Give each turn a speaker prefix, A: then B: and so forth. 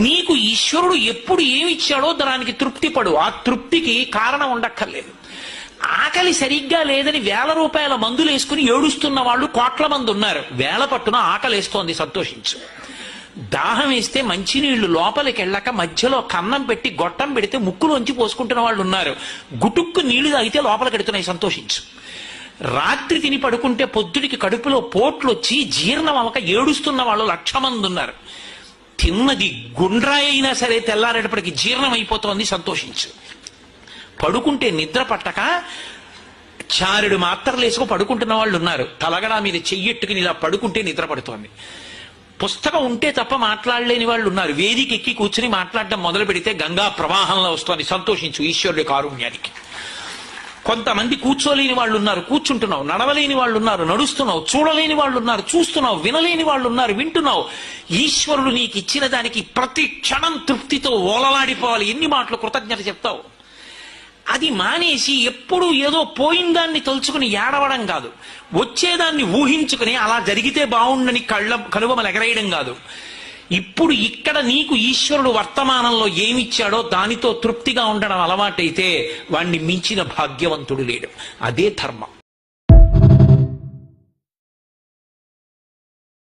A: నీకు ఈశ్వరుడు ఎప్పుడు ఏమిచ్చాడో దానికి తృప్తి పడు. ఆ తృప్తికి కారణం ఉండక్కర్లేదు. ఆకలి సరిగ్గా లేదని 1000 రూపాయల మందులు వేసుకుని ఏడుస్తున్న వాళ్ళు కోట్ల మంది ఉన్నారు. వేళ పట్టున ఆకలేస్తోంది, సంతోషించు. దాహం వేస్తే మంచినీళ్లు లోపలికి వెళ్ళక మధ్యలో కన్నం పెట్టి గొట్టం పెడితే ముక్కులోంచి పోసుకుంటున్న వాళ్ళు ఉన్నారు. గుటుక్కు నీళ్లు తాగితే లోపలికి ఎడుతున్నాయి, సంతోషించు. రాత్రి తిని పడుకుంటే పొద్దుడికి కడుపులో పోట్లు వచ్చి జీర్ణం అవ్వక ఏడుస్తున్న వాళ్ళు 1,00,000 మంది ఉన్నారు. తిన్నది గుండ్రాయి అయినా సరే తెల్లారేటప్పటికి జీర్ణం అయిపోతోంది, సంతోషించు. పడుకుంటే నిద్ర పట్టక చారుడు మాత్రలు వేసుకు పడుకుంటున్న వాళ్ళు ఉన్నారు. తలగడా మీద చెయ్యెట్టుకుని ఇలా పడుకుంటే నిద్ర పడుతోంది. పుస్తకం ఉంటే తప్ప మాట్లాడలేని వాళ్ళు ఉన్నారు. వేదిక ఎక్కి కూర్చుని మాట్లాడడం మొదలు పెడితే గంగా ప్రవాహంలో వస్తోంది, సంతోషించు ఈశ్వరుడి కారుణ్యానికి. కొంతమంది కూర్చోలేని వాళ్ళు ఉన్నారు, కూర్చుంటున్నావు. నడవలేని వాళ్ళు ఉన్నారు, నడుస్తున్నావు. చూడలేని వాళ్ళు ఉన్నారు, చూస్తున్నావు. వినలేని వాళ్ళు ఉన్నారు, వింటున్నావు. ఈశ్వరుడు నీకు ఇచ్చిన దానికి ప్రతి క్షణం తృప్తితో ఓలలాడిపోవాలి. ఎన్ని మాటలు కృతజ్ఞత చెప్తావు. అది మానేసి ఎప్పుడు ఏదో పోయిందాన్ని తలుచుకుని ఏడవడం కాదు, వచ్చేదాన్ని ఊహించుకుని అలా జరిగితే బాగుండని కనుబొమలు ఎగరేయడం కాదు. ఇప్పుడు ఇక్కడ నీకు ఈశ్వరుడు వర్తమానంలో ఏమిచ్చాడో దానితో తృప్తిగా ఉండడం అలవాటైతే వాణ్ణి మించిన భాగ్యవంతుడు లేడు. అదే ధర్మం.